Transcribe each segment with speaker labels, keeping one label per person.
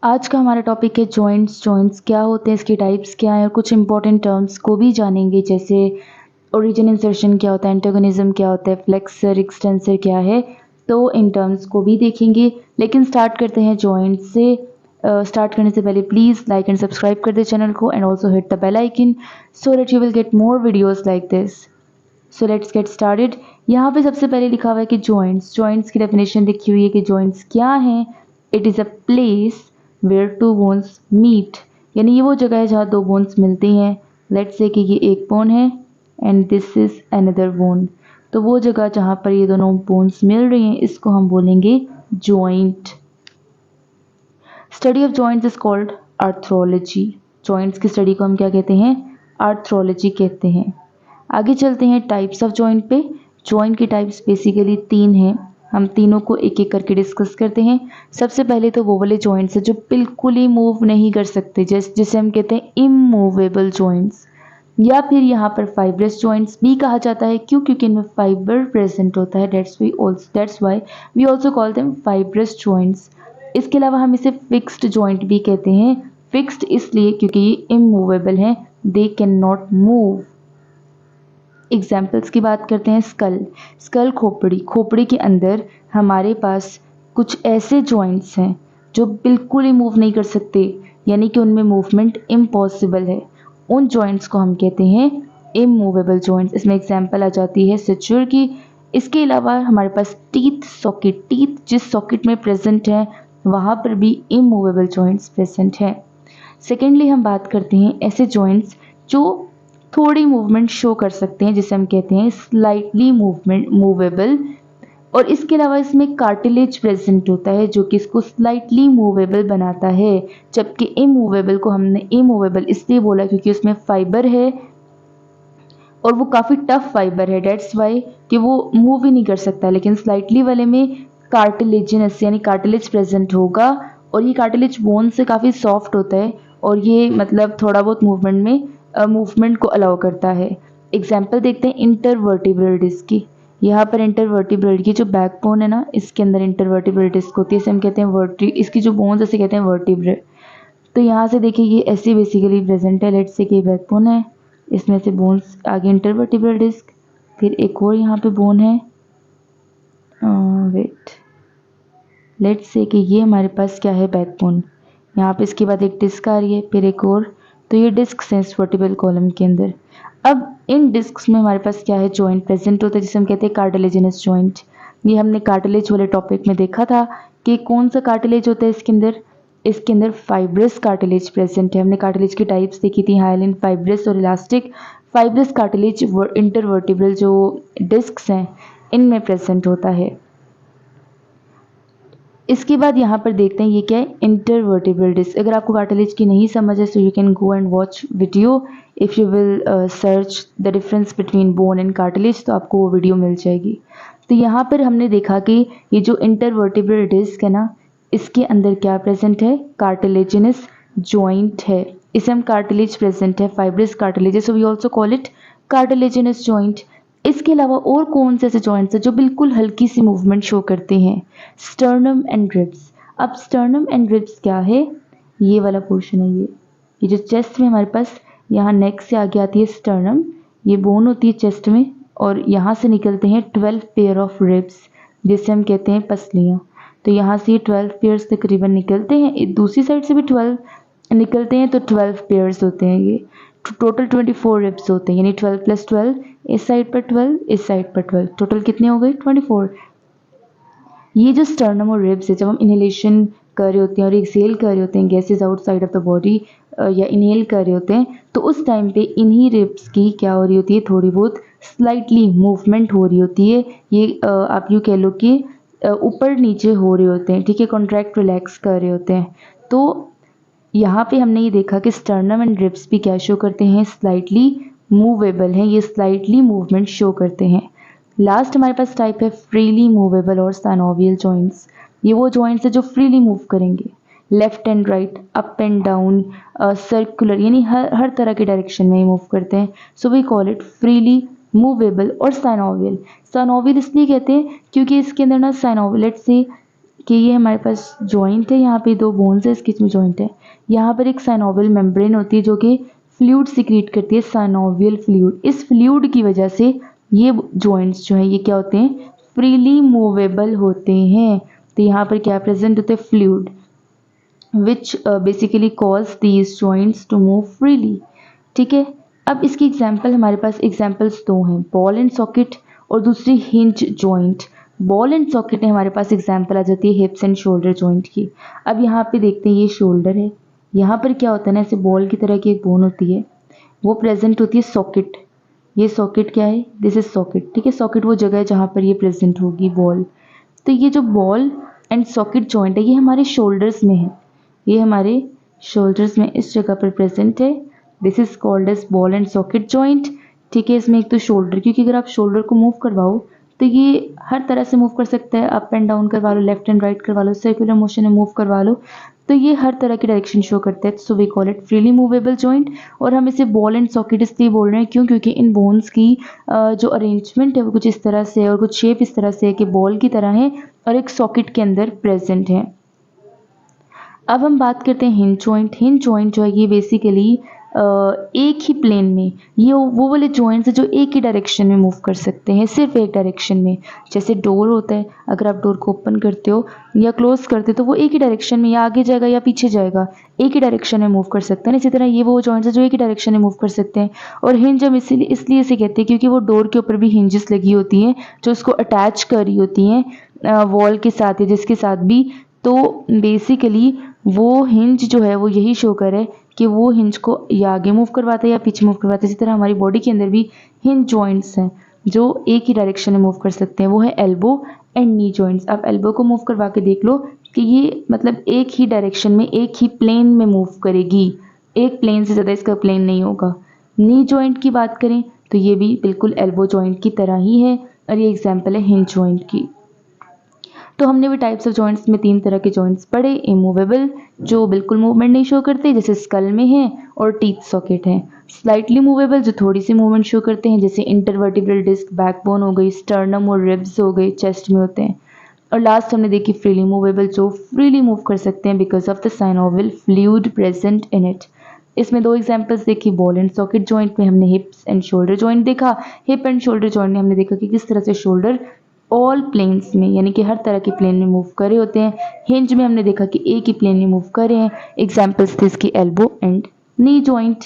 Speaker 1: आज का हमारा टॉपिक है जॉइंट्स। जॉइंट्स क्या होते हैं, इसकी टाइप्स क्या हैं और कुछ इंपॉर्टेंट टर्म्स को भी जानेंगे, जैसे ओरिजिन इंसर्शन क्या होता है, एंटागोनिज्म क्या होता है, फ्लेक्सर एक्सटेंसर क्या है। तो इन टर्म्स को भी देखेंगे, लेकिन स्टार्ट करते हैं जॉइंट से। स्टार्ट करने से पहले प्लीज़ लाइक एंड सब्सक्राइब कर दे चैनल को and also hit the bell icon so that you will get more videos like this. So let's get started. यहाँ पे सबसे पहले लिखा हुआ है कि जॉइंट्स। जॉइंट्स की डेफिनेशन लिखी हुई है कि जॉइंट्स क्या हैं। It is a place where two bones meet, यानी ये वो जगह है जहाँ दो बोन्स मिलती हैं। लेट्स से कि ये एक बोन है and this is another bone, तो वो जगह जहाँ पर ये दोनों बोन्स मिल रही हैं इसको हम बोलेंगे joint. Study of joints is called arthrology. Joints की स्टडी को हम क्या कहते हैं? आर्थ्रोलॉजी कहते हैं। आगे चलते हैं टाइप्स ऑफ जॉइंट पे। जॉइंट की टाइप्स बेसिकली तीन हैं। हम तीनों को एक एक करके डिस्कस करते हैं। सबसे पहले तो वो वाले जॉइंट्स हैं जो बिल्कुल ही मूव नहीं कर सकते, जिसे हम कहते हैं इमूवेबल जॉइंट्स, या फिर यहाँ पर फाइब्रस जॉइंट्स भी कहा जाता है। क्यों? क्योंकि इनमें फाइबर प्रेजेंट होता है, that's why we also call them fibrous joints. इसके अलावा हम इसे फिक्स्ड जॉइंट भी कहते हैं। फिक्स्ड इसलिए क्योंकि ये इमूवेबल हैं, they can not move. Examples की बात करते हैं। स्कल खोपड़ी। खोपड़ी के अंदर हमारे पास कुछ ऐसे जॉइंट्स हैं जो बिल्कुल ही मूव नहीं कर सकते, यानी कि उनमें मूवमेंट इम्पॉसिबल है। उन जॉइंट्स को हम कहते हैं इमूवेबल जॉइंट्स। इसमें एग्जाम्पल आ जाती है सचुर की। इसके अलावा हमारे पास टीथ सॉकेट। टीथ जिस सॉकेट में प्रेजेंट है वहाँ पर भी इमूवेबल जॉइंट्स प्रेजेंट हैं। सेकेंडली हम बात करते हैं ऐसे जॉइंट्स जो थोड़ी मूवमेंट शो कर सकते हैं, जिसे हम कहते हैं स्लाइटली मूवेबल। और इसके अलावा इसमें कार्टिलेज प्रेजेंट होता है जो कि इसको स्लाइटली मूवेबल बनाता है, जबकि इमूवेबल को हमने इमूवेबल इसलिए बोला क्योंकि उसमें फाइबर है और वो काफ़ी टफ फाइबर है, डेट्स वाई कि वो मूव ही नहीं कर सकता। लेकिन स्लाइटली वाले में कार्टिलेजिनस यानी कार्टिलेज प्रेजेंट होगा, और ये कार्टिलेज बोन से काफ़ी सॉफ्ट होता है और ये मतलब थोड़ा बहुत मूवमेंट को अलाउ करता है। एग्जाम्पल देखते हैं इंटरवर्टिब्रल डिस्क की। यहाँ पर इंटरवर्टिब्रल की जो बैकबोन है ना, इसके अंदर इंटरवर्टिब्रल डिस्क होती है, इसे हम कहते हैं इसकी जो बोन्स ऐसे कहते हैं वर्टिब्रे। तो यहाँ से देखिए ये ऐसी बेसिकली प्रेजेंट है। लेट्स से कि बैकबोन है, इसमें से बोन्स आगे इंटरवर्टिब्रल डिस्क, फिर एक और यहाँ पे बोन है। वेट, लेट्स से कि ये हमारे पास क्या है? बैकबोन। यहाँ पे इसके बाद एक डिस्क आ रही है, फिर एक और। तो ये डिस्क है इस वर्टिब्रल कॉलम के अंदर। अब इन डिस्क्स में हमारे पास क्या है? जॉइंट प्रेजेंट होता है जिसे हम कहते हैं कार्टिलेजिनस जॉइंट। ये हमने कार्टिलेज वाले टॉपिक में देखा था कि कौन सा कार्टिलेज होता है इसके अंदर। इसके अंदर फाइब्रस कार्टिलेज प्रेजेंट है। हमने कार्टिलेज की टाइप्स देखी थी, हाइलिन, फाइब्रस और इलास्टिक। फाइब्रस कार्टिलेज इंटरवर्टिब्रल जो डिस्क्स हैं इनमें प्रेजेंट होता है। इसके बाद यहाँ पर देखते हैं ये क्या है? Intervertebral disc. अगर आपको कार्टिलेज की नहीं समझ है so you can go and watch video. If you will search the difference between bone and cartilage तो आपको वो वीडियो मिल जाएगी। तो यहाँ पर हमने देखा कि ये जो इंटरवर्टिब्रल डिस्क है ना, इसके अंदर क्या प्रेजेंट है? कार्टिलेजिनस जॉइंट है। इसे हम कार्टिलेज प्रेजेंट है, fibrous cartilage, so we also call it cartilaginous joint. इसके अलावा और कौन से ऐसे जॉइंट्स हैं जो बिल्कुल हल्की सी मूवमेंट शो करते हैं? Sternum and ribs. अब स्टर्नम एंड रिब्स क्या है? ये वाला पोर्शन है, ये जो चेस्ट में हमारे पास यहाँ नेक से आगे आती है स्टर्नम, ये बोन होती है चेस्ट में, और यहाँ से निकलते हैं 12 पेयर ऑफ रिब्स जिसे हम कहते हैं पसलियाँ। तो यहाँ से 12 पेयर्स तकरीबन निकलते हैं, दूसरी साइड से भी 12 निकलते हैं, तो 12 पेयर्स होते हैं। ये टोटल 24 रिब्स होते हैं, यानी 12 + 12, इस साइड पर 12, इस साइड पर 12, टोटल कितने हो गए? 24। ये जो स्टर्नम और रिब्स है, जब हम इनहेलेशन कर रहे होते हैं और एक्सेल कर रहे होते हैं gases outside of the body, या इनहेल कर रहे होते हैं, तो उस टाइम पे इन्हीं रिब्स की क्या हो रही होती है? थोड़ी बहुत स्लाइटली मूवमेंट हो रही होती है। ये आप यूँ कह लो कि ऊपर नीचे हो रहे होते हैं, ठीक है, कॉन्ट्रैक्ट रिलैक्स कर रहे होते हैं। तो यहाँ पे हमने ये देखा कि स्टर्नम एंड रिब्स भी क्या शो करते हैं? स्लाइटली मूवेबल हैं, ये स्लाइटली मूवमेंट शो करते हैं। लास्ट हमारे पास टाइप है फ्रीली मूवेबल और साइनोवियल जॉइंट्स। ये वो जॉइंट्स है जो फ्रीली मूव करेंगे, left and right, up and down, circular, यानी हर तरह के डायरेक्शन में मूव करते हैं। So we call it freely movable और साइनोवियल। साइनोवियल इसलिए कहते हैं क्योंकि इसके अंदर ना साइनोवियल से कि ये हमारे पास जॉइंट है, यहाँ पे दो बोन्स है, इसके में जॉइंट है। यहाँ पर एक साइनोवियल मेम्ब्रेन होती है जो कि फ्लूइड सिक्रीट करती है, साइनोवियल फ्लूइड। इस फ्लूइड की वजह से ये जॉइंट्स जो है ये क्या होते हैं, फ्रीली मूवेबल होते हैं। तो यहाँ पर क्या प्रेजेंट होते हैं, fluid which basically cause these joints to move freely. ठीक है, अब इसकी एग्जाम्पल हमारे पास एग्जाम्पल्स दो हैं, बॉल एंड सॉकेट और दूसरी hinge joint. Ball and socket है हमारे पास एग्जाम्पल आ जाती है हिप्स एंड शोल्डर जॉइंट की। अब यहाँ पे देखते हैं ये शोल्डर है, यहाँ पर क्या होता है ना, ऐसे बॉल की तरह की एक बोन होती है, वो प्रेजेंट होती है सॉकेट। ये सॉकेट क्या है, दिस इज सॉकेट। ठीक है, सॉकेट वो जगह है जहाँ पर ये प्रेजेंट होगी बॉल। तो ये जो बॉल एंड सॉकेट जॉइंट है ये हमारे शोल्डर्स में है, ये हमारे शोल्डर्स में इस जगह पर प्रेजेंट है। This is called as ball and socket joint. ठीक है, इसमें एक तो शोल्डर, क्योंकि अगर आप शोल्डर को मूव करवाओ तो ये हर तरह से मूव कर सकता है, अप एंड डाउन करवा लो, लेफ्ट एंड राइट करवा लो, सर्कुलर मोशन में मूव करवा लो, तो ये हर तरह की डायरेक्शन शो करता है। So we call it freely movable joint. और हम इसे बॉल एंड सॉकेट इसलिए बोल रहे हैं क्यों, क्योंकि इन बोन्स की जो अरेंजमेंट है वो कुछ इस तरह से है और कुछ शेप इस तरह से है कि बॉल की तरह है और एक सॉकेट के अंदर प्रेजेंट है। अब हम बात करते हैं हिंज जॉइंट। हिंज जॉइंट जो है ये बेसिकली एक ही प्लेन में, ये वो वाले जॉइंट्स है जो एक ही डायरेक्शन में मूव कर सकते हैं, सिर्फ एक डायरेक्शन में। जैसे डोर होता है, अगर आप डोर को ओपन करते हो या क्लोज करते हो तो वो एक ही डायरेक्शन में या आगे जाएगा या पीछे जाएगा, एक ही डायरेक्शन में मूव कर सकते हैं। इसी तरह ये वो जॉइंट्स है जो एक ही डायरेक्शन में मूव कर सकते हैं। और हिंज हम इसलिए इसे कहते हैं क्योंकि वो डोर के ऊपर भी हिंजेस लगी होती हैं जो उसको अटैच कर रही होती हैं वॉल के साथ या जिसके साथ भी। तो बेसिकली वो हिंज जो है वो यही शो करे कि वो हिंज को या आगे मूव करवाता है या पीछे मूव करवाता है। इसी तरह हमारी बॉडी के अंदर भी हिंज जॉइंट्स हैं जो एक ही डायरेक्शन में मूव कर सकते हैं, वो है एल्बो एंड नी जॉइंट्स। आप एल्बो को मूव करवा के देख लो कि ये मतलब एक ही डायरेक्शन में, एक ही प्लेन में मूव करेगी, एक प्लेन से ज़्यादा इसका प्लेन नहीं होगा। नी जॉइंट की बात करें तो ये भी बिल्कुल एल्बो जॉइंट की तरह ही है और ये एग्जाम्पल है हिंज जॉइंट की। तो हमने भी टाइप्स ऑफ जॉइंट्स में 3 तरह के जॉइंट्स पढ़े, इमूवेबल जो बिल्कुल मूवमेंट नहीं शो करते जैसे स्कल में है और टीथ सॉकेट है, स्लाइटली मूवेबल जो थोड़ी सी मूवमेंट शो करते हैं जैसे इंटरवर्टिब्रल डिस्क, बैकबोन हो गई, स्टर्नम और रिब्स हो गई, चेस्ट में होते हैं। और लास्ट हमने देखी फ्रीली मूवेबल जो फ्रीली मूव कर सकते हैं because of the synovial fluid present in it. इसमें 2 एग्जांपल्स देखी, बॉल एंड सॉकेट जॉइंट में हमने हिप्स एंड शोल्डर जॉइंट देखा। हिप एंड शोल्डर जॉइंट में हमने देखा कि किस तरह से शोल्डर ऑल प्लेन्स में यानी कि हर तरह के प्लेन में मूव करे होते हैं। हिंज में हमने देखा कि एक ही प्लेन में मूव करे हैं। एग्जाम्पल्स थे इसकी elbow and knee joint.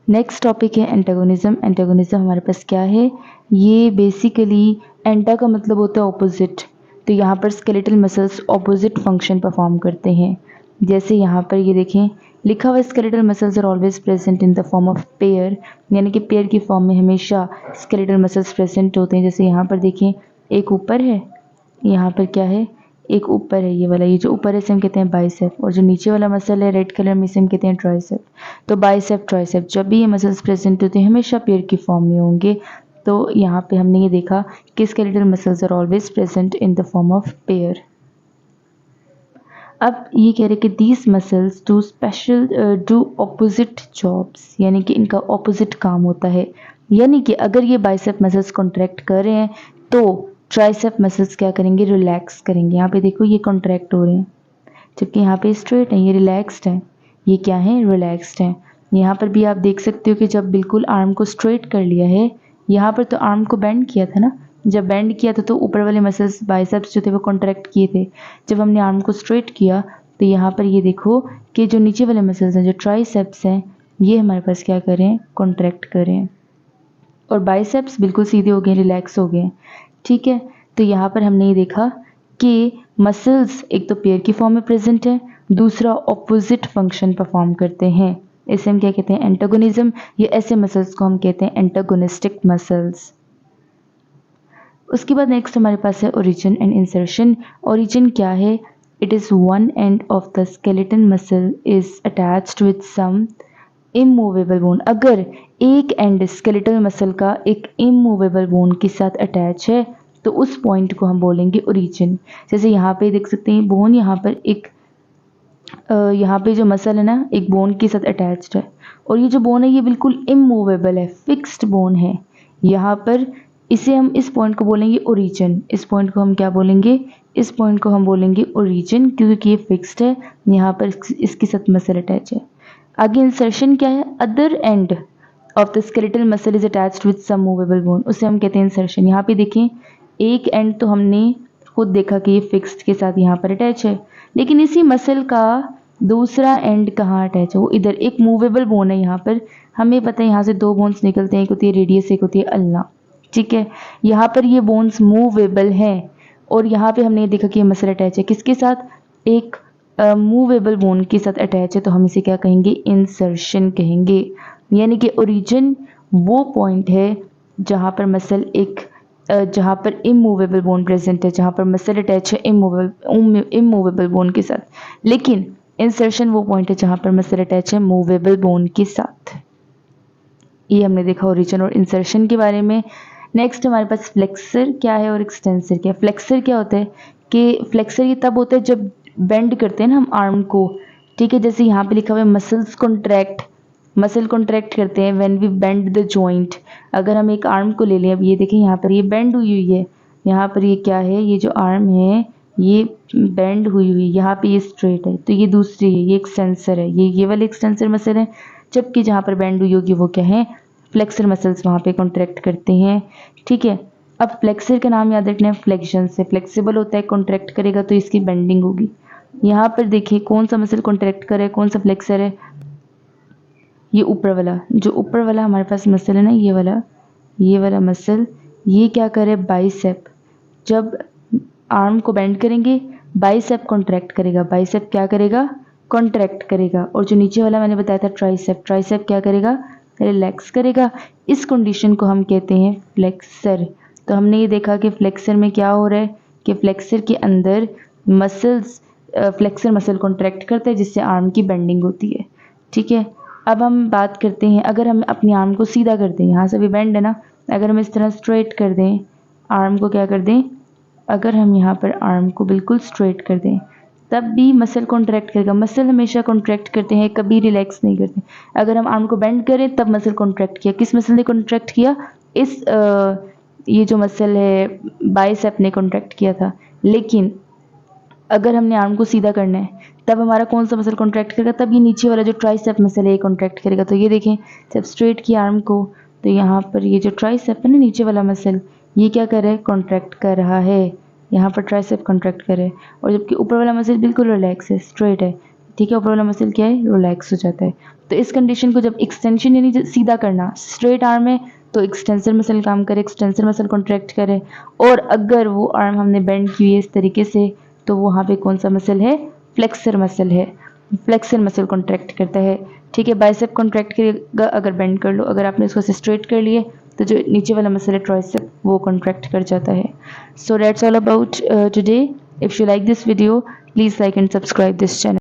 Speaker 1: Next topic है एंटागोनिज्म। एंटागोनिज्म हमारे पास क्या है, ये बेसिकली एंटा का मतलब होता है ऑपोजिट, तो यहाँ पर skeletal muscles opposite function perform करते हैं। जैसे यहाँ पर ये देखें लिखा हुआ skeletal muscles are always present in the form of pair, यानी कि पेयर की फॉर्म में हमेशा स्केलेटल मसल्स प्रेजेंट होते हैं। जैसे यहाँ पर देखें एक ऊपर है, यहाँ पर क्या है, एक ऊपर है, ये वाला, ये जो ऊपर है इसे हम कहते हैं बाइसेप, और जो नीचे वाला मसल है रेड कलर में इसे हम कहते हैं ट्राइसेप। तो बाइसेप ट्राइसेप जब भी ये मसल्स प्रेजेंट होते हैं हमेशा पेयर की फॉर्म में होंगे। तो यहाँ पे हमने ये देखा कि skeletal muscles are always present in the form of pair. अब ये कह रहे कि these muscles do special do opposite jobs, यानी कि इनका ऑपोजिट काम होता है। यानी कि अगर ये बाइसेप मसल्स कॉन्ट्रैक्ट कर रहे हैं तो ट्राइसेप मसल्स क्या करेंगे, रिलैक्स करेंगे। यहाँ पे देखो ये कॉन्ट्रैक्ट हो रहे हैं जबकि यहाँ पे स्ट्रेट है, ये रिलैक्स्ड है, ये क्या है, रिलैक्स्ड है। यहाँ पर भी आप देख सकते हो कि जब बिल्कुल आर्म को स्ट्रेट कर लिया है, यहाँ पर तो आर्म को बेंड किया था ना, जब बेंड किया था तो ऊपर वाले मसल्स बाइसेप्स जो थे वो कॉन्ट्रैक्ट किए थे। जब हमने आर्म को स्ट्रेट किया तो यहाँ पर ये देखो कि जो नीचे वाले मसल्स हैं जो ट्राइसेप्स हैं ये हमारे पास क्या करें, कॉन्ट्रैक्ट करें, और बाइसेप्स बिल्कुल सीधे हो गए, रिलैक्स हो गए। ठीक है, तो यहाँ पर हमने ये देखा कि मसल्स एक तो पेयर की फॉर्म में प्रेजेंट है, दूसरा ऑपोजिट फंक्शन परफॉर्म करते हैं। इसे हम क्या कहते हैं, एंटागोनिज्म। ये ऐसे मसल्स को हम कहते हैं एंटागोनिस्टिक मसल्स। उसके बाद नेक्स्ट हमारे पास है ओरिजिन एंड इंसर्शन। ओरिजिन क्या है, it is one end of the skeleton muscle is attached with some immovable bone. अगर एक एंड स्केलेटल मसल का एक इमूवेबल बोन के साथ अटैच है तो उस पॉइंट को हम बोलेंगे ओरिजिन। जैसे यहाँ पे देख सकते हैं बोन, यहाँ पर एक यहाँ पे जो मसल है ना एक बोन के साथ अटैच्ड है, और ये जो बोन है ये बिल्कुल इमूवेबल है, फिक्स्ड बोन है। यहाँ पर इसे हम इस पॉइंट को बोलेंगे ओरिजिन, इस पॉइंट को हम क्या बोलेंगे, इस पॉइंट को हम बोलेंगे ओरिजिन, क्योंकि ये फिक्स्ड है, यहाँ पर इसके साथ मसल अटैच है। आगे इंसर्शन क्या है, other end of the skeletal muscle is attached with some movable bone, उसे हम कहते हैं इंसर्शन। यहाँ पे देखें एक एंड तो हमने खुद देखा कि ये फिक्स्ड के साथ यहाँ पर अटैच है, लेकिन इसी मसल का दूसरा एंड कहाँ अटैच है, वो इधर एक मूवेबल बोन है। यहाँ पर हमें पता है यहाँ से दो बोन्स निकलते हैं, एक होती है रेडियस, एक होती है अल्ना, ठीक है। यहाँ पर ये बोन्स मूवेबल हैं और यहाँ पे हमने देखा कि ये मसल अटैच है किसके साथ, एक मूवेबल बोन के साथ अटैच है, तो हम इसे क्या कहेंगे, इंसर्शन कहेंगे। यानी कि ओरिजिन वो पॉइंट है जहाँ पर मसल जहाँ पर इमूवेबल बोन प्रेजेंट है, जहाँ पर मसल अटैच है इमूवेबल बोन के साथ, लेकिन इंसर्शन वो पॉइंट है जहाँ पर मसल अटैच है मूवेबल बोन के साथ। ये हमने देखा ओरिजिन और इंसर्शन के बारे में। नेक्स्ट हमारे पास फ्लेक्सर क्या है और एक्सटेंसर क्या है। फ्लेक्सर क्या होता है कि फ्लेक्सर ये तब होता है जब बेंड करते हैं ना हम आर्म को, ठीक है, जैसे यहाँ पे लिखा हुआ है मसल्स कॉन्ट्रैक्ट, मसल कॉन्ट्रैक्ट करते हैं when we bend the joint. अगर हम एक आर्म को ले लें, अब ये देखें यहाँ पर ये बेंड हुई हुई है, यहाँ पर ये क्या है, ये जो आर्म है ये बेंड हुई हुई, यहाँ पे ये स्ट्रेट है, तो ये दूसरी है, ये एक्सटेंसर है, ये वाले एक्सटेंसर मसल है। जबकि जहाँ पर बेंड हुई होगी वो क्या है, फ्लेक्सर मसल्स वहाँ पे कॉन्ट्रैक्ट करते हैं, ठीक है। अब फ्लेक्सर का नाम याद रखना है फ्लेक्शन से, फ्लेक्सिबल होता है, कॉन्ट्रैक्ट करेगा तो इसकी बेंडिंग होगी। यहाँ पर देखिए कौन सा मसल कॉन्ट्रैक्ट करे, कौन सा फ्लेक्सर है, ये ऊपर वाला, जो ऊपर वाला हमारे पास मसल है ना, ये वाला मसल, ये क्या करे, बाइसेप। जब आर्म को बेंड करेंगे बाइसेप कॉन्ट्रैक्ट करेगा, बाइसेप क्या करेगा, कॉन्ट्रैक्ट करेगा। और जो नीचे वाला मैंने बताया था ट्राइसेप, ट्राइसेप क्या करेगा, रिलैक्स करेगा। इस कंडीशन को हम कहते हैं फ्लेक्सर। तो हमने ये देखा कि फ्लेक्सर में क्या हो रहा है कि फ्लेक्सर के अंदर मसल्स, फ्लेक्सर मसल कॉन्ट्रैक्ट करता है जिससे आर्म की बेंडिंग होती है, ठीक है। अब हम बात करते हैं, अगर हम अपनी आर्म को सीधा कर दें, यहाँ से भी बेंड है ना, अगर हम इस तरह स्ट्रेट कर दें आर्म को, क्या कर दें, अगर हम यहाँ पर आर्म को बिल्कुल स्ट्रेट कर दें तब भी मसल कॉन्ट्रैक्ट करेगा। मसल हमेशा कॉन्ट्रैक्ट करते हैं, कभी रिलैक्स नहीं करते। अगर हम आर्म को बेंड करें तब मसल कॉन्ट्रैक्ट किया, किस मसल ने कॉन्ट्रैक्ट किया, ये जो मसल है बाइसेप ने कॉन्ट्रैक्ट किया था। लेकिन अगर हमने आर्म को सीधा करना है तब हमारा कौन सा मसल कॉन्ट्रैक्ट करेगा, तब ये नीचे वाला जो ट्राइसेप मसल है ये कॉन्ट्रैक्ट करेगा। तो ये देखें जब स्ट्रेट किया आर्म को तो यहाँ पर ये जो ट्राइसेप है ना, नीचे वाला मसल, ये क्या कर रहा है, कॉन्ट्रैक्ट कर रहा है, यहाँ पर ट्राइसेप कॉन्ट्रैक्ट करे, और जबकि ऊपर वाला मसल बिल्कुल रिलैक्स है, स्ट्रेट है, ठीक है, ऊपर वाला मसल क्या है, रिलैक्स हो जाता है। तो इस कंडीशन को जब एक्सटेंशन यानी सीधा करना, स्ट्रेट आर्म है तो एक्सटेंसर मसल काम करे, एक्सटेंसर मसल कॉन्ट्रैक्ट करे, और अगर वो आर्म हमने बेंड की है इस तरीके से तो वहाँ पे कौन सा मसल है, फ्लेक्सर मसल है, फ्लेक्सर मसल कॉन्ट्रैक्ट करता है, ठीक है। बाइसेप कॉन्ट्रैक्ट करेगा अगर बेंड कर लो, अगर आपने इसको स्ट्रेट कर लिए तो जो नीचे वाला मसल है ट्राइसेप वो कॉन्ट्रैक्ट कर जाता है। So that's all about today. If you like this video please like and subscribe this channel.